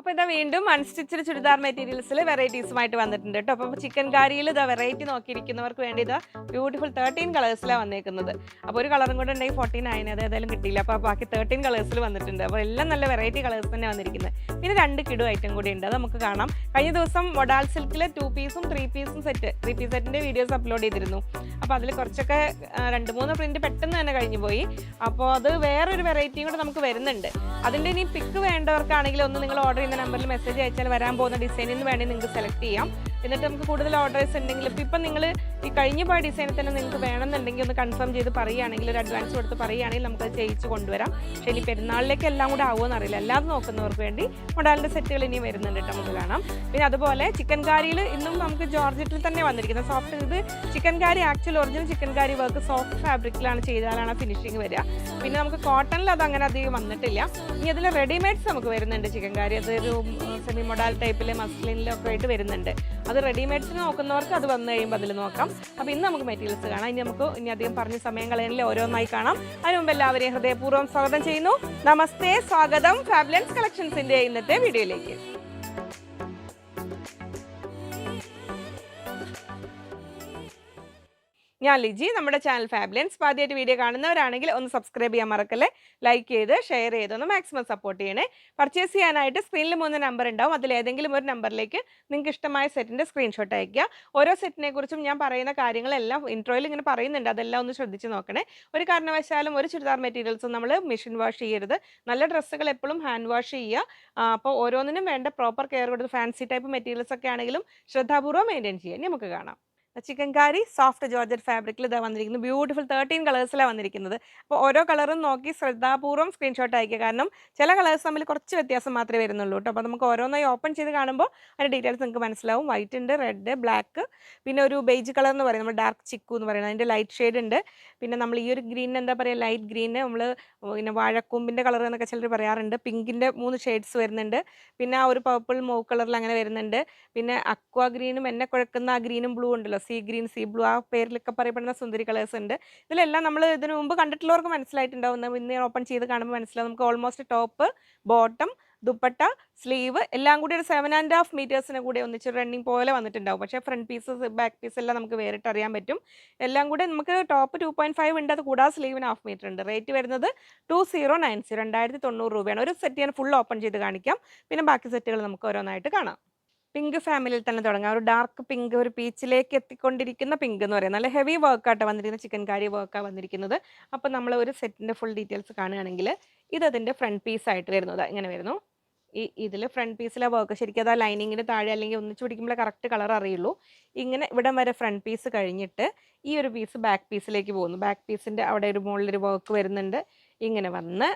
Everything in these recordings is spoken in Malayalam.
അപ്പോൾ ഇതാ വീണ്ടും അൺസ്റ്റിച്ചഡ് ചുരിദാർ മെറ്റീരിയൽസിൽ വെറൈറ്റീസുമായിട്ട് വന്നിട്ടുണ്ട് കേട്ടോ. അപ്പോൾ ചിക്കൻ കാരിയിൽ ഇതാ വെറൈറ്റി നോക്കിയിരിക്കുന്നവർക്ക് വേണ്ടി ഇതാ ബ്യൂട്ടിഫുൾ 13 കളേഴ്സിലാണ് വന്നേക്കുന്നത്. അപ്പോൾ ഒരു കളറും കൂടെ ഉണ്ടെങ്കിൽ 14 അത് ഏതായാലും കിട്ടിയില്ല. അപ്പോൾ ബാക്കി 13 കളേഴ്സിൽ വന്നിട്ടുണ്ട്. അപ്പോൾ എല്ലാം നല്ല വെറൈറ്റി കളേഴ്സ് തന്നെ വന്നിരിക്കുന്നത്. പിന്നെ 2 കിഡു ഐറ്റം കൂടി ഉണ്ട്, അത് നമുക്ക് കാണാം. കഴിഞ്ഞ ദിവസം മൊഡാൾ സിൽക്കിൽ 2 പീസും 3 പീസും സെറ്റ് 3 പീസ് സെറ്റിൻ്റെ വീഡിയോസ് അപ്ലോഡ് ചെയ്തിരുന്നു. അപ്പോൾ അതിൽ കുറച്ചൊക്കെ 2-3 പ്രിന്റ് പെട്ടെന്ന് തന്നെ കഴിഞ്ഞു പോയി. അപ്പോൾ അത് വേറൊരു വെറൈറ്റിയും കൂടെ നമുക്ക് വരുന്നുണ്ട്. അതിൻ്റെ ഇനി പിക്ക് വേണ്ടവർക്കാണെങ്കിൽ ഒന്ന് നിങ്ങൾ ഓർഡർ ചെയ്യുന്ന നമ്പറിൽ മെസ്സേജ് അയച്ചാൽ വരാൻ പോകുന്ന ഡിസൈനിന് വേണ്ടി നിങ്ങൾക്ക് സെലക്ട് ചെയ്യാം. എന്നിട്ട് നമുക്ക് കൂടുതൽ ഓർഡേഴ്സ് ഉണ്ടെങ്കിൽ ഇപ്പം നിങ്ങൾ ഈ കഴിഞ്ഞു പോയ ഡിസൈനിൽ തന്നെ നിങ്ങൾക്ക് വേണമെന്നുണ്ടെങ്കിൽ ഒന്ന് കൺഫേം ചെയ്ത് പറയുകയാണെങ്കിൽ, ഒരു അഡ്വാൻസ് കൊടുത്ത് പറയുകയാണെങ്കിൽ നമുക്കത് ചെയ്യിച്ച് കൊണ്ടുവരാം. പക്ഷേ ഇനി പെരുന്നാളിലേക്ക് എല്ലാം കൂടെ ആവുമെന്ന് അറിയില്ല. അല്ലാതെ നോക്കുന്നവർക്ക് വേണ്ടി മൊഡാലിൻ്റെ സെറ്റുകൾ ഇനിയും വരുന്നുണ്ട് കേട്ടോ, നമുക്ക് കാണാം. പിന്നെ അതുപോലെ ചിക്കൻ കാരിയിൽ ഇന്നും നമുക്ക് ജോർജറ്റിൽ തന്നെ വന്നിരിക്കുന്നത് സോഫ്റ്റ്. ഇത് chikankari actual original chikankari work soft ഫാബ്രിക്കിലാണ് ചെയ്താലാണ് ഫിനിഷിങ് വരിക. പിന്നെ നമുക്ക് കോട്ടണിൽ അത് അങ്ങനെ അധികം വന്നിട്ടില്ല. ഇനി അതിൽ റെഡിമെയ്ഡ്സ് നമുക്ക് വരുന്നുണ്ട് ചിക്കൻ കാരി. അതൊരു സെമി മൊഡാൽ ടൈപ്പിൽ മസ്ലിനിലൊക്കെ ആയിട്ട് വരുന്നുണ്ട്. അത് റെഡിമെയ്ഡ്സിന് നോക്കുന്നവർക്ക് അത് വന്നു കഴിയുമ്പോൾ അതിൽ നോക്കാം. അപ്പോൾ ഇന്ന് നമുക്ക് മെറ്റീരിയൽസ് കാണാം. ഇനി അധികം പറഞ്ഞ സമയം കളയാനില്ല, ഓരോന്നായി കാണാം. അതിന് മുമ്പ് എല്ലാവരെയും ഹൃദയപൂർവ്വം സ്വാഗതം ചെയ്യുന്നു. നമസ്തേ, സ്വാഗതം ഫാബ്ലൻസ് കളക്ഷൻസിന്റെ ഇന്നത്തെ വീഡിയോയിലേക്ക്. ഞാൻ ലിജി. നമ്മുടെ ചാനൽ ഫാബ്ലൻസ് ആദ്യമായിട്ട് വീഡിയോ കാണുന്നവരാണെങ്കിൽ ഒന്ന് സബ്സ്ക്രൈബ് ചെയ്യാൻ മറക്കല്ലേ, ലൈക്ക് ചെയ്ത് ഷെയർ ചെയ്ത് ഒന്ന് മാക്സിമം സപ്പോർട്ട് ചെയ്യണേ. പർച്ചേസ് ചെയ്യാനായിട്ട് സ്ക്രീനിൽ 3 നമ്പർ ഉണ്ടാവും. അതിലേതെങ്കിലും ഒരു നമ്പറിലേക്ക് നിങ്ങൾക്ക് ഇഷ്ടമായ സെറ്റിൻ്റെ സ്ക്രീൻഷോട്ട് അയയ്ക്കുക. ഓരോ സെറ്റിനെ കുറിച്ചും ഞാൻ പറയുന്ന കാര്യങ്ങളെല്ലാം ഇൻട്രോയിൽ ഇങ്ങനെ പറയുന്നുണ്ട്, അതെല്ലാം ഒന്ന് ശ്രദ്ധിച്ച് നോക്കണേ. ഒരു കാരണവശാലും ഒരു ചുരിദാർ മെറ്റീരിയൽസും നമ്മൾ മെഷീൻ വാഷ് ചെയ്യരുത്. നല്ല ഡ്രസ്സുകൾ എപ്പോഴും ഹാൻഡ് വാഷ് ചെയ്യുക. അപ്പോൾ ഓരോന്നിനും വേണ്ട പ്രോപ്പർ കെയർ കൊടുത്ത് ഫാൻസി ടൈപ്പ് മെറ്റീരിയൽസ് ഒക്കെ ആണെങ്കിലും ശ്രദ്ധാപൂർവ്വം മെയിൻറ്റെയിൻ ചെയ്യാൻ നമുക്ക് കാണാം. ചിക്കൻ കാരി സോഫ്റ്റ് ജോർജറ്റ് ഫാബ്രിക്കിൽ ഇതാ വന്നിരിക്കുന്നത്. ബ്യൂട്ടിഫുൾ 13 കളേഴ്സിലാണ് വന്നിരിക്കുന്നത്. അപ്പോൾ ഓരോ കളറും നോക്കി ശ്രദ്ധാപൂർവ്വം സ്ക്രീൻഷോട്ട് അയക്കുക. കാരണം ചില കളേഴ്സ് തമ്മിൽ കുറച്ച് വ്യത്യാസം മാത്രമേ വരുന്നുള്ളൂ കേട്ടോ. അപ്പോൾ നമുക്ക് ഓരോന്നായി ഓപ്പൺ ചെയ്ത് കാണുമ്പോൾ അതിൻ്റെ ഡീറ്റെയിൽസ് നിങ്ങൾക്ക് മനസ്സിലാവും. വൈറ്റ് ഉണ്ട്, റെഡ്, ബ്ലാക്ക്, പിന്നെ ഒരു ബേജ് കളർ എന്ന് പറയുന്നത് നമ്മൾ ഡാർക്ക് ചിക്കു എന്ന് പറയുന്നത്, അതിൻ്റെ ലൈറ്റ് ഷെയ്ഡ് ഉണ്ട്. പിന്നെ നമ്മൾ ഈ ഒരു ഗ്രീനിന് എന്താ പറയുക, ലൈറ്റ് ഗ്രീന്, നമ്മൾ പിന്നെ വാഴക്കൂമ്പിൻ്റെ കളർ എന്നൊക്കെ ചിലർ പറയാറുണ്ട്. പിങ്കിൻ്റെ 3 ഷെയ്ഡ്സ് വരുന്നുണ്ട്. പിന്നെ ആ ഒരു പർപ്പിൾ മൂവ് കളറിൽ അങ്ങനെ വരുന്നുണ്ട്. പിന്നെ അക്വാ ഗ്രീനും എന്നെ കുഴക്കുന്ന ആ ഗ്രീനും ബ്ലൂ ഉണ്ടല്ലോ, സീ ഗ്രീൻ, സീ ബ്ലൂ, ആ പേരിലൊക്കെ പറയപ്പെടുന്ന സുന്ദരി കളേഴ്സ് ഉണ്ട്. ഇതിലെല്ലാം നമ്മൾ ഇതിനു മുമ്പ് കണ്ടിട്ടുള്ളവർക്ക് മനസ്സിലായിട്ടുണ്ടാവും. ഇന്ന് ഓപ്പൺ ചെയ്ത് കാണുമ്പോൾ മനസ്സിലാവും. നമുക്ക് almost top, bottom, dupatta, sleeve എല്ലാം കൂടി ഒരു 7.5 മീറ്റേഴ്സിന് കൂടി ഒന്നിച്ച് റണ്ണിങ് പോലെ വന്നിട്ടുണ്ടാവും. പക്ഷേ ഫ്രണ്ട് പീസസ് ബാക്ക് പീസ് എല്ലാം നമുക്ക് വേറിട്ട് അറിയാൻ പറ്റും. എല്ലാം കൂടെ നമുക്ക് ടോപ്പ് 2.5 ഉണ്ട്, അത് കൂടാതെ സ്ലീവിന് 1/2 മീറ്റർ ഉണ്ട്. റേറ്റ് വരുന്നത് 2090 2090 രൂപയാണ്. ഒരു സെറ്റ് ഞാൻ ഫുൾ ഓപ്പൺ ചെയ്ത് കാണിക്കാം. പിന്നെ ബാക്കി സെറ്റുകൾ നമുക്ക് ഓരോന്നായിട്ട് കാണാം. പിങ്ക് ഫാമിലിയിൽ തന്നെ തുടങ്ങാം. ഒരു ഡാർക്ക് പിങ്ക്, ഒരു പീച്ചിലേക്ക് എത്തിക്കൊണ്ടിരിക്കുന്ന പിങ്ക് എന്ന് പറയുന്നത് നല്ല ഹെവി വർക്കായിട്ട് വന്നിരിക്കുന്ന ചിക്കൻ കാരി വർക്കാണ് വന്നിരിക്കുന്നത്. അപ്പോൾ നമ്മൾ ഒരു സെറ്റിൻ്റെ ഫുൾ ഡീറ്റെയിൽസ് കാണുകയാണെങ്കിൽ ഇതതിൻ്റെ ഫ്രണ്ട് പീസായിട്ട് വരുന്നത് ഇങ്ങനെ വരുന്നു. ഇതിൽ ഫ്രണ്ട് പീസിലെ വർക്ക് ശരിക്കും അത് ആ ലൈനിങ്ങിന് താഴെ അല്ലെങ്കിൽ ഒന്നിച്ച് പിടിക്കുമ്പോൾ കറക്റ്റ് കളർ അറിയുള്ളൂ. ഇങ്ങനെ ഇവിടം വരെ ഫ്രണ്ട് പീസ് കഴിഞ്ഞിട്ട് ഈ ഒരു പീസ് ബാക്ക് പീസിലേക്ക് പോകുന്നു. ബാക്ക് പീസിൻ്റെ അവിടെ ഒരു മുകളിലൊരു വർക്ക് വരുന്നുണ്ട്. ഇങ്ങനെ വന്ന്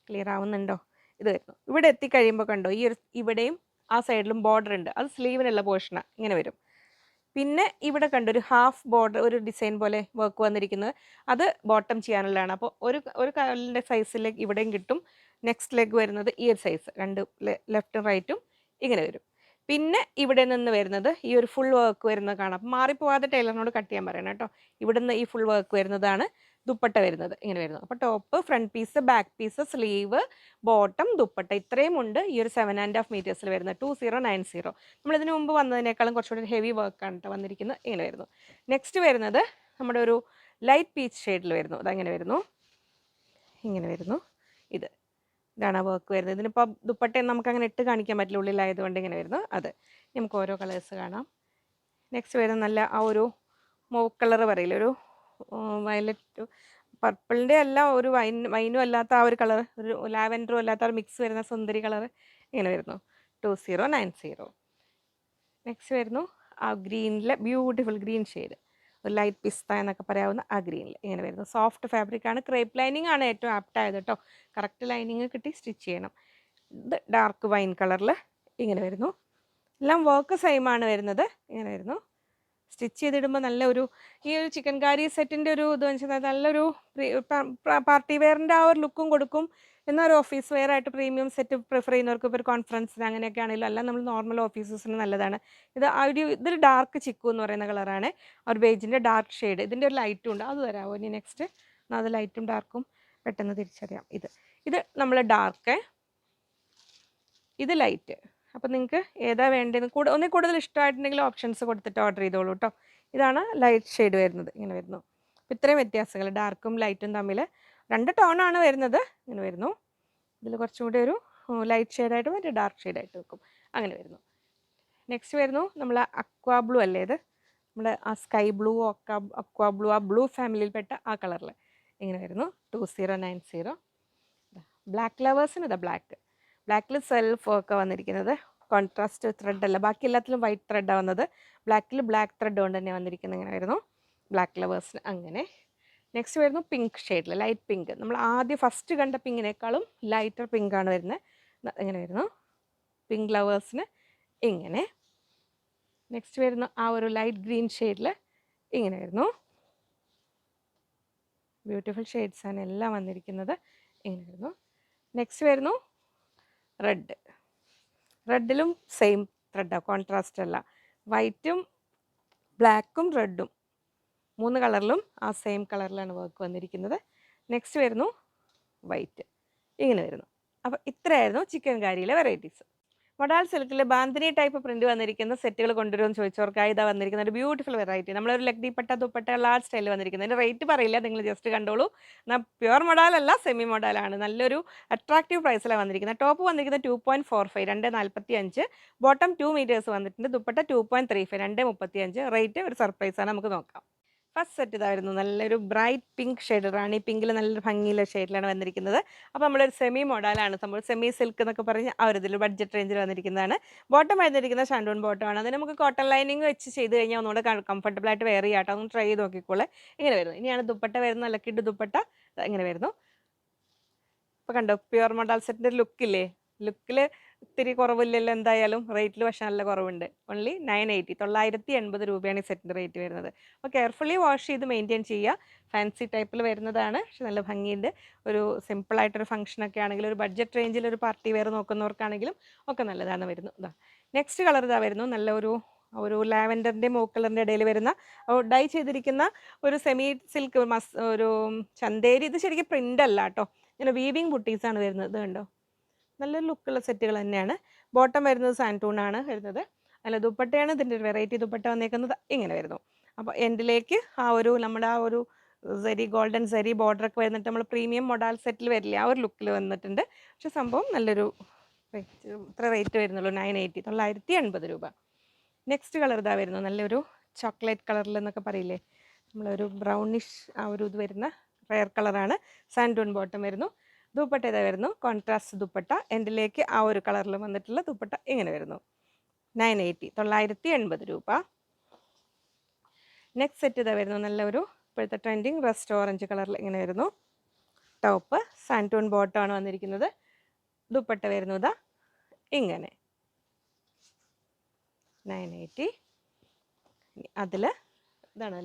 ക്ലിയർ ആവുന്നുണ്ടോ? ഇത് വരുന്നു. ഇവിടെ എത്തിക്കഴിയുമ്പോൾ കണ്ടോ, ഈ ഒരു ഇവിടെയും ആ സൈഡിലും ബോർഡർ ഉണ്ട്, അത് സ്ലീവിനുള്ള പോർഷനാണ്. ഇങ്ങനെ വരും. പിന്നെ ഇവിടെ കണ്ടൊരു ഹാഫ് ബോർഡർ, ഒരു ഡിസൈൻ പോലെ വർക്ക് വന്നിരിക്കുന്നത്, അത് ബോട്ടം ചെയ്യാനുള്ളതാണ്. അപ്പോൾ ഒരു കാലിൻ്റെ സൈസിലേക്ക് ഇവിടെയും കിട്ടും. നെക്സ്റ്റ് ലെഗ് വരുന്നത് ഈ ഒരു സൈസ്, 2 ലെഫ്റ്റും റൈറ്റും ഇങ്ങനെ വരും. പിന്നെ ഇവിടെ നിന്ന് വരുന്നത് ഈ ഒരു ഫുൾ വർക്ക് വരുന്നത് കാണാം. അപ്പം മാറിപ്പോവാതെ ടൈലറിനോട് കട്ട് ചെയ്യാൻ പറയണം കേട്ടോ. ഇവിടെ നിന്ന് ഈ ഫുൾ വർക്ക് വരുന്നതാണ് ദുപ്പട്ട വരുന്നത്. ഇങ്ങനെ വരുന്നത്. അപ്പോൾ top, front piece, back piece, sleeve, bottom, dupatta ഇത്രയും ഉണ്ട് ഈ ഒരു 7.5 മീറ്റേഴ്സിൽ വരുന്നത് 2090. നമ്മളിതിന് മുമ്പ് വന്നതിനേക്കാളും കുറച്ചുകൂടി ഹെവി വർക്കാണ് കേട്ടോ വന്നിരിക്കുന്നത്. ഇങ്ങനെ വരുന്നു. നെക്സ്റ്റ് വരുന്നത് നമ്മുടെ ഒരു ലൈറ്റ് പീച്ച് ഷെയ്ഡിൽ വരുന്നു. അതങ്ങനെ വരുന്നു. ഇങ്ങനെ വരുന്നു. ഇതാണ് വർക്ക് വരുന്നത്. ഇതിനിപ്പോൾ ദുപ്പട്ടയും നമുക്ക് അങ്ങനെ ഇട്ട് കാണിക്കാൻ പറ്റില്ല, ഉള്ളിലായതുകൊണ്ട് ഇങ്ങനെ വരുന്നു. അത് നമുക്ക് ഓരോ കളേഴ്സ് കാണാം. നെക്സ്റ്റ് വരുന്നത് നല്ല ആ ഒരു മൂവ് കളർ പറയില്ല, ഒരു വയലറ്റ് പർപ്പിളിൻ്റെ അല്ല, ഒരു വൈനും അല്ലാത്ത ആ ഒരു കളർ, ഒരു ലാവൻഡറും അല്ലാത്ത ഒരു മിക്സ് വരുന്ന സുന്ദരി കളർ ഇങ്ങനെ വരുന്നു. 2090. നെക്സ്റ്റ് വരുന്നു ആ ഗ്രീനിലെ ബ്യൂട്ടിഫുൾ ഗ്രീൻ ഷെയ്ഡ്, ഒരു ലൈറ്റ് പിസ്ത എന്നൊക്കെ പറയാവുന്ന ആ ഗ്രീനിൽ ഇങ്ങനെ വരുന്നു. സോഫ്റ്റ് ഫാബ്രിക്കാണ്, ക്രേപ്പ് ലൈനിങ് ആണ് ഏറ്റവും ആപ്റ്റായത് കേട്ടോ. കറക്റ്റ് ലൈനിങ് കിട്ടി സ്റ്റിച്ച് ചെയ്യണം. ഇത് ഡാർക്ക് വൈൻ കളറിൽ ഇങ്ങനെ വരുന്നു. എല്ലാം വർക്ക് സെയിം ആണ് വരുന്നത്. ഇങ്ങനെ വരുന്നു. സ്റ്റിച്ച് ചെയ്തിടുമ്പോൾ നല്ലൊരു ഈ ഒരു ചിക്കൻ കാരി സെറ്റിൻ്റെ ഒരു ഇത് വെച്ചാൽ നല്ലൊരു പാർട്ടി വെയറിൻ്റെ ആ ഒരു ലുക്കും കൊടുക്കും. എന്നാൽ ഒരു ഓഫീസ് വെയർ ആയിട്ട് പ്രീമിയം സെറ്റ് പ്രിഫർ ചെയ്യുന്നവർക്ക് ഇപ്പോൾ ഒരു കോൺഫറൻസിന് അങ്ങനെയൊക്കെ ആണെങ്കിലും അല്ല, നമ്മൾ നോർമൽ ഓഫീസസിന് നല്ലതാണ്. ഇതൊരു ഡാർക്ക് ചിക്കു എന്ന് പറയുന്ന കളറാണ്. ഒരു ബേജിൻ്റെ ഡാർക്ക് ഷെയ്ഡ്. ഇതിൻ്റെ ഒരു ലൈറ്റും ഉണ്ട്, അത് തരാമോ ഇനി നെക്സ്റ്റ്? അത് ലൈറ്റും ഡാർക്കും പെട്ടെന്ന് തിരിച്ചറിയാം. ഇത് നമ്മൾ ഡാർക്ക് ഇത് ലൈറ്റ്. അപ്പോൾ നിങ്ങൾക്ക് ഏതാ വേണ്ടതെന്ന് ഒന്നിൽ കൂടുതൽ ഇഷ്ടമായിട്ടുണ്ടെങ്കിൽ ഓപ്ഷൻസ് കൊടുത്തിട്ട് ഓർഡർ ചെയ്തോളൂ കേട്ടോ. ഇതാണ് ലൈറ്റ് ഷെയ്ഡ് വരുന്നത്, ഇങ്ങനെ വരുന്നു. അപ്പോൾ ഇത്രയും വ്യത്യാസങ്ങൾ ഡാർക്കും ലൈറ്റും തമ്മിൽ 2 ടോണാണ് വരുന്നത്, ഇങ്ങനെ വരുന്നു. ഇതിൽ കുറച്ചും കൂടി ഒരു ലൈറ്റ് ഷെയ്ഡായിട്ട് മറ്റേ ഡാർക്ക് ഷെയ്ഡായിട്ട് വെക്കും, അങ്ങനെ വരുന്നു. നെക്സ്റ്റ് വരുന്നു നമ്മൾ അക്വാ ബ്ലൂ അല്ലേ ഇത്, നമ്മുടെ ആ സ്കൈ ബ്ലൂ അക്വാ ബ്ലൂ, ആ ബ്ലൂ ഫാമിലിയിൽപ്പെട്ട ആ കളറിൽ ഇങ്ങനെ വരുന്നു. 2090. ബ്ലാക്ക് ലവേഴ്സിന് ഇതാ ബ്ലാക്കിൽ സെൽഫ് ഒക്കെ വന്നിരിക്കുന്നത്, കോൺട്രാസ്റ്റ് ത്രെഡ് അല്ല, ബാക്കി എല്ലാത്തിലും വൈറ്റ് ത്രെഡാണ് വന്നത്, ബ്ലാക്കിൽ ബ്ലാക്ക് ത്രെഡ് കൊണ്ട് തന്നെ വന്നിരിക്കുന്നത്, ഇങ്ങനെ വരുന്നു ബ്ലാക്ക് ലവേഴ്സിന്. അങ്ങനെ നെക്സ്റ്റ് വരുന്നു പിങ്ക് ഷെയ്ഡിൽ, ലൈറ്റ് പിങ്ക്. നമ്മൾ ആദ്യം ഫസ്റ്റ് കണ്ട പിങ്കിനേക്കാളും ലൈറ്റർ പിങ്ക് ആണ് വരുന്നത്, ഇങ്ങനെ വരുന്നു പിങ്ക് ലവേഴ്സിന് ഇങ്ങനെ. നെക്സ്റ്റ് വരുന്നു ആ ഒരു ലൈറ്റ് ഗ്രീൻ ഷെയ്ഡിൽ, ഇങ്ങനെ വരുന്നു. ബ്യൂട്ടിഫുൾ ഷെയ്ഡ്സാണ് എല്ലാം വന്നിരിക്കുന്നത്, ഇങ്ങനെ വരുന്നു. നെക്സ്റ്റ് വരുന്നു റെഡിലും സെയിം ത്രെഡാണ്, കോൺട്രാസ്റ്റ് അല്ല, വൈറ്റും ബ്ലാക്കും റെഡും 3 കളറിലും ആ സെയിം കളറിലാണ് വർക്ക് വന്നിരിക്കുന്നത്. നെക്സ്റ്റ് വരുന്നു വൈറ്റ്, ഇങ്ങനെ വരുന്നു. അപ്പോൾ ഇത്രയായിരുന്നു ചിക്കൻ കാരിയിലെ വെറൈറ്റീസ്. മൊഡാൾ സിൽക്കിൽ ബാന്തിനി ടൈപ്പ് പ്രിന്റ് വന്നിരിക്കുന്ന സെറ്റുകൾ കൊണ്ടുവരുമെന്ന് ചോദിച്ചവർക്കായി ഇതാ വന്നിരിക്കുന്ന ഒരു ബ്യൂട്ടിഫുൾ വെറൈറ്റി. നമ്മളൊരു ലഗ്ഡി പട്ട ദുപ്പട്ട ലാർജ് സ്റ്റൈലിൽ വന്നിരിക്കുന്നത്. അതിൻ്റെ റേറ്റ് പറയില്ല, നിങ്ങൾ ജസ്റ്റ് കണ്ടോളൂ. എന്നാൽ പ്യുവർ മൊഡാലല്ല, സെമി മൊഡാലാണ്. നല്ലൊരു അട്രാക്റ്റീവ് പ്രൈസിലാണ് വന്നിരിക്കുന്നത്. ടോപ്പ് വന്നിരിക്കുന്നത് 2.45 2.45, ബോട്ടം 2 മീറ്റേഴ്സ് വന്നിട്ടുണ്ട്. ദുപ്പട്ട 2.35 2.35. റേറ്റ് ഒരു സർപ്രൈസാണ്, നമുക്ക് നോക്കാം. ഫസ്റ്റ് സെറ്റ് ഇതായിരുന്നു, നല്ലൊരു ബ്രൈറ്റ് പിങ്ക് ഷെയ്ഡ്, റാണി പിങ്കിൽ നല്ലൊരു ഭംഗിയുള്ള ഷെയ്ഡിലാണ് വന്നിരിക്കുന്നത്. അപ്പോൾ നമ്മളൊരു സെമി മോഡലാണ്, നമ്മൾ സെമി സിൽക്ക് എന്നൊക്കെ പറഞ്ഞ് ആ ഒരു ഇതിൽ ബഡ്ജറ്റ് റേഞ്ചിൽ വന്നിരിക്കുന്നതാണ്. ബോട്ടം വന്നിരിക്കുന്ന ഷാൻഡൂൺ ബോട്ടമാണ്. അതിന് നമുക്ക് കോട്ടൺ ലൈനിങ് വെച്ച് ചെയ്ത് കഴിഞ്ഞാൽ ഒന്നുകൂടെ കംഫർട്ടബിൾ ആയിട്ട് വെയർ ചെയ്യാട്ടോ, ഒന്ന് ട്രൈ ചെയ്ത് നോക്കിക്കോളെ. ഇങ്ങനെ വരുന്നു. ഇനിയാണ് ദുപ്പട്ട വരുന്നത്, നല്ല കിഡ് ദുപ്പട്ട ഇങ്ങനെ വരുന്നു. ഇപ്പോൾ കണ്ടോ പ്യുവർ മോഡൽ സെറ്റിൻ്റെ ലുക്കില്ലേ, ലുക്കിൽ ഇത്തിരി കുറവില്ലല്ലോ, എന്തായാലും റേറ്റിൽ പക്ഷേ നല്ല കുറവുണ്ട്. ഓൺലി 980, 980 രൂപയാണ് ഈ സെറ്റിൻ്റെ റേറ്റ് വരുന്നത്. അപ്പോൾ കെയർഫുള്ളി വാഷ് ചെയ്ത് മെയിൻറ്റെയിൻ ചെയ്യുക. ഫാൻസി ടൈപ്പിൽ വരുന്നതാണ്, പക്ഷെ നല്ല ഭംഗിയുണ്ട്. ഒരു സിമ്പിളായിട്ടൊരു ഫംഗ്ഷനൊക്കെ ആണെങ്കിലും ഒരു ബഡ്ജറ്റ് റേഞ്ചിൽ ഒരു പാർട്ടി വെയർ നോക്കുന്നവർക്കാണെങ്കിലും ഒക്കെ നല്ലതാണ് വരുന്നു. ഇതാ നെക്സ്റ്റ് കളർ ഇതാ വരുന്നു, നല്ല ഒരു ലാവൻഡറിൻ്റെ മൂവ് കളറിൻ്റെ ഇടയിൽ വരുന്ന ഡൈ ചെയ്തിരിക്കുന്ന ഒരു സെമി സിൽക്ക് ഒരു ചന്തേരി. ഇത് ശരിക്കും പ്രിൻ്റ് അല്ല കേട്ടോ, ഇങ്ങനെ വീവിങ് ബുട്ടീസാണ് വരുന്നത്. ഇത് കണ്ടോ, നല്ലൊരു ലുക്കുള്ള സെറ്റുകൾ തന്നെയാണ്. ബോട്ടം വരുന്നത് സാൻറ്റൂണാണ് വരുന്നത്. അല്ല ദുപ്പട്ടയാണ് ഇതിൻ്റെ ഒരു വെറൈറ്റി ദുപ്പട്ട വന്നേക്കുന്നത്, ഇങ്ങനെ വരുന്നു. അപ്പോൾ എൻഡിലേക്ക് നമ്മുടെ ആ ഒരു ഗോൾഡൻ സെരി ബോർഡറൊക്കെ വരുന്നിട്ട് നമ്മൾ പ്രീമിയം മൊഡാൽ സെറ്റിൽ വരില്ല, ആ ഒരു ലുക്കിൽ വന്നിട്ടുണ്ട്. പക്ഷെ സംഭവം നല്ലൊരു ഇത്ര റേറ്റ് വരുന്നുള്ളൂ, 980, 980 രൂപ. നെക്സ്റ്റ് കളർ ഇതാ വരുന്നു, നല്ലൊരു ചോക്ലേറ്റ് കളറിൽ എന്നൊക്കെ പറയില്ലേ, നമ്മളൊരു ബ്രൗണിഷ് ആ ഒരു ഇത് വരുന്ന റെയർ കളറാണ്. സാൻറ്റൂൺ ബോട്ടം വരുന്നു. ദുപ്പട്ട ഇതാ വരുന്നു, കോൺട്രാസ്റ്റ് ദുപ്പട്ട. എൻഡിലേക്ക് ആ ഒരു കളറിൽ വന്നിട്ടുള്ള ദുപ്പട്ട ഇങ്ങനെ വരുന്നു, 980, 980 രൂപ. നെക്സ്റ്റ് സെറ്റ് ഇതാ വരുന്നു, നല്ലൊരു ഇപ്പോഴത്തെ ട്രെൻഡിങ് റസ്റ്റ് ഓറഞ്ച് കളറിൽ ഇങ്ങനെ വരുന്നു. ടോപ്പ് സാൻറ്റൂൺ ബോട്ടമാണ് വന്നിരിക്കുന്നത്. ദുപ്പട്ട വരുന്നു ഇതാ ഇങ്ങനെ, 980. അതിൽ ഇതാണ്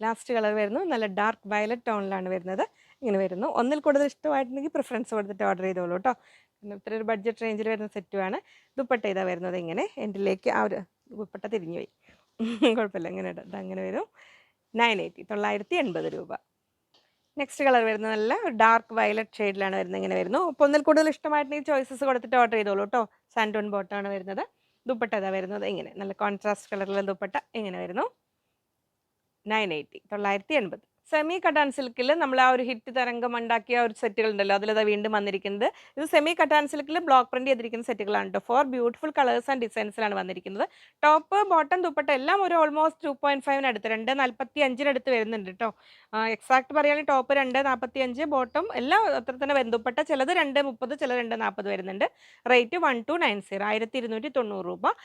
ലാസ്റ്റ് കളർ വരുന്നു, നല്ല ഡാർക്ക് വയലറ്റ് ടോണിലാണ് വരുന്നത്, ഇങ്ങനെ വരുന്നു. ഒന്നിൽ കൂടുതൽ ഇഷ്ടമായിട്ടുണ്ടെങ്കിൽ പ്രിഫറൻസ് കൊടുത്തിട്ട് ഓർഡർ ചെയ്തോളൂ കേട്ടോ. ഇത്ര ഒരു ബഡ്ജറ്റ് റേഞ്ചിൽ വരുന്ന സെറ്റുമാണ്. ദുപ്പട്ട ഇതാ വരുന്നത് ഇങ്ങനെ, എൻഡിലേക്ക് ആ ഒരു ദുപ്പട്ട തിരിഞ്ഞു പോയി, കുഴപ്പമില്ല, ഇങ്ങനെ അങ്ങനെ വരും. 980, 980 രൂപ. നെക്സ്റ്റ് കളർ വരുന്നത് നല്ല ഡാർക്ക് വയലറ്റ് ഷെയ്ഡിലാണ് വരുന്നത്, ഇങ്ങനെ വരുന്നു. അപ്പോൾ ഒന്നിൽ കൂടുതൽ ഇഷ്ടമായിട്ടുണ്ടെങ്കിൽ ചോയ്സസ് കൊടുത്തിട്ട് ഓർഡർ ചെയ്തോളൂ കേട്ടോ. സാൻറ്റൂൺ ബോട്ടമാണ് വരുന്നത്. ദുപ്പട്ട ഇതാ വരുന്നത് ഇങ്ങനെ, നല്ല കോൺട്രാസ്റ്റ് കളറിലെ ദുപ്പട്ട ഇങ്ങനെ വരുന്നു, 980, 980. സെമി കട്ടാൻ സിൽക്കിൽ നമ്മൾ ആ ഒരു ഹിറ്റ് തരംഗം ഉണ്ടാക്കിയ ഒരു സെറ്റുകൾ ഉണ്ടല്ലോ, അതിലത് വീണ്ടും വന്നിരിക്കുന്നത്. ഇത് സെമി കട്ടാൻ സിൽക്കിൽ ബ്ലോക്ക് പ്രിന്റ് ചെയ്തിരിക്കുന്ന സെറ്റുകളാണ് കേട്ടോ. 4 ബ്യൂട്ടിഫുൾ കളേഴ്സ് ആൻഡ് ഡിസൈൻസിലാണ് വന്നിരിക്കുന്നത്. ടോപ്പ് ബോട്ടം ദുപ്പട്ട എല്ലാം ഒരു ഓൾമോസ്റ്റ് 2.5 അടുത്ത് 2.45 അടുത്ത് വരുന്നുണ്ട് കേട്ടോ. എക്സാക്ട് പറയുകയാണെങ്കിൽ ടോപ്പ് 2.45, ബോട്ടം എല്ലാം അത്ര തന്നെ വരും. ദുപ്പട്ട ചിലത് 2.30, ചില 2.40 വരുന്നുണ്ട്. റേറ്റ് 1290, 1290 രൂപ.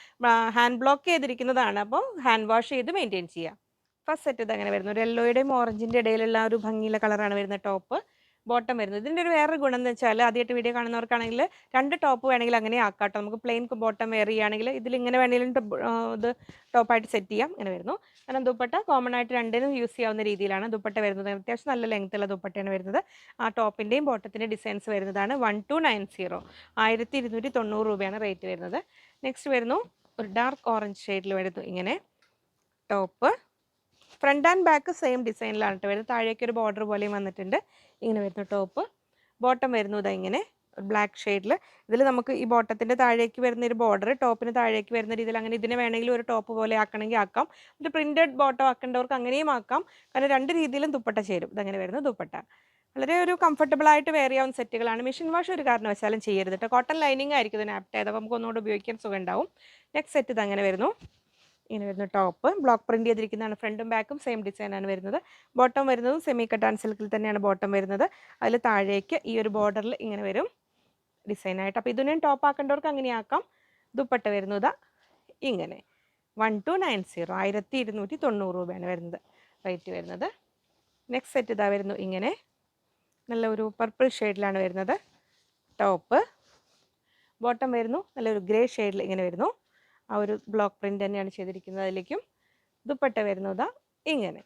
ഹാൻഡ് ബ്ലോക്ക് ചെയ്തിരിക്കുന്നതാണ്, അപ്പോൾ ഹാൻഡ് വാഷ് ചെയ്ത് മെയിൻറ്റെയിൻ ചെയ്യുക. ഫസ്റ്റ് സെറ്റ് ഇത് അങ്ങനെ വരുന്നു, ഒരു യെല്ലോയുടെയും ഓറഞ്ചിൻ്റെ ഇടയിലുള്ള ഒരു ഭംഗിയുള്ള കളറാണ് വരുന്നത്. ടോപ്പ് ബോട്ടം വരുന്നത്. ഇതിൻ്റെ ഒരു വേറൊരു ഗുണം എന്ന് വെച്ചാൽ ആദ്യമായിട്ട് വീഡിയോ കാണുന്നവർക്കാണെങ്കിൽ 2 ടോപ്പ് വേണമെങ്കിൽ അങ്ങനെ ആക്കാട്ടോ. നമുക്ക് പ്ലെയിൻ ബോട്ടം വെയർ ചെയ്യുകയാണെങ്കിൽ ഇതിലിങ്ങനെ വേണമെങ്കിലും ഇത് ടോപ്പായിട്ട് സെറ്റ് ചെയ്യാം, ഇങ്ങനെ വരുന്നു. കാരണം ദുപ്പട്ട കോമൺ ആയിട്ട് രണ്ടിനും യൂസ് ചെയ്യാവുന്ന രീതിയിലാണ് ദുപ്പട്ട വരുന്നത്. അത്യാവശ്യം നല്ല ലെങ്ത്തുള്ള ദുപ്പട്ടയാണ് വരുന്നത്. ആ ടോപ്പിൻ്റെയും ബോട്ടത്തിൻ്റെയും ഡിസൈൻസ് വരുന്നതാണ്. 1290, 1290 രൂപയാണ് റേറ്റ് വരുന്നത്. നെക്സ്റ്റ് വരുന്നു ഒരു ഡാർക്ക് ഓറഞ്ച് ഷെയ്ഡിൽ വരുന്നു, ഇങ്ങനെ top. Front and back same ഡിസൈനിലാണ് വരുന്നത്. താഴേക്ക് ഒരു ബോർഡർ പോലെയും വന്നിട്ടുണ്ട്, ഇങ്ങനെ വരുന്നു ടോപ്പ്. ബോട്ടം വരുന്നു ഇതാ ഇങ്ങനെ, ബ്ലാക്ക് ഷെയ്ഡിൽ. ഇതിൽ നമുക്ക് ഈ ബോട്ടത്തിൻ്റെ താഴേക്ക് വരുന്ന ഒരു ബോർഡർ, ടോപ്പിന് താഴേക്ക് വരുന്ന രീതിയിൽ അങ്ങനെ ഇതിനെ വേണമെങ്കിൽ ഒരു ടോപ്പ് പോലെ ആക്കണമെങ്കിൽ ആക്കാം. ഇത് പ്രിൻറ്റഡ് ബോട്ടം ആക്കേണ്ടവർക്ക് അങ്ങനെയും ആക്കാം. കാരണം 2 രീതിയിലും ദുപ്പട്ട ചേരും. ഇതങ്ങനെ വരുന്ന ദുപ്പട്ട. വളരെ ഒരു കംഫർട്ടബിൾ ആയിട്ട് വെയർ ചെയ്യാവുന്ന സെറ്റുകളാണ്. മെഷീൻ വാഷ് ഒരു കാരണവശാലും ചെയ്യരുത് കേട്ടോ. കോട്ടൺ ലൈനിങ് ആയിരിക്കും ഇതിന് ആപ്റ്റ് ആയത്. അപ്പോൾ നമുക്ക് ഒന്നുകൂടെ ഉപയോഗിക്കാൻ സുഖം ഉണ്ടാവും. നെക്സ്റ്റ് സെറ്റ് ഇതങ്ങനെ വരുന്നു. ഇങ്ങനെ വരുന്നു ടോപ്പ്. Block print ചെയ്തിരിക്കുന്നതാണ്. ഫ്രണ്ടും ബാക്കും സെയിം ഡിസൈനാണ് വരുന്നത്. ബോട്ടം വരുന്നതും സെമി കട്ടാൻ സിൽക്കിൽ തന്നെയാണ് ബോട്ടം വരുന്നത്. അതിൽ താഴേക്ക് ഈ ഒരു ബോർഡറിൽ ഇങ്ങനെ വരും ഡിസൈനായിട്ട്. അപ്പോൾ ഇതിനും ടോപ്പ് ആക്കേണ്ടവർക്ക് അങ്ങനെ ആക്കാം. ദുപ്പട്ട വരുന്നത് ഇങ്ങനെ 1290 1290 രൂപയാണ് വരുന്നത് റേറ്റ് വരുന്നത്. നെക്സ്റ്റ് സെറ്റ് ഇതാ വരുന്നു ഇങ്ങനെ നല്ല ഒരു പർപ്പിൾ ഷെയ്ഡിലാണ് വരുന്നത്. ടോപ്പ് ബോട്ടം വരുന്നു നല്ലൊരു ഗ്രേ ഷെയ്ഡിൽ ഇങ്ങനെ വരുന്നു. ആ ഒരു ബ്ലോക്ക് പ്രിൻ്റ് തന്നെയാണ് ചെയ്തിരിക്കുന്നത്. അതിലേക്കും ദുപ്പട്ട വരുന്നത് ഇങ്ങനെ.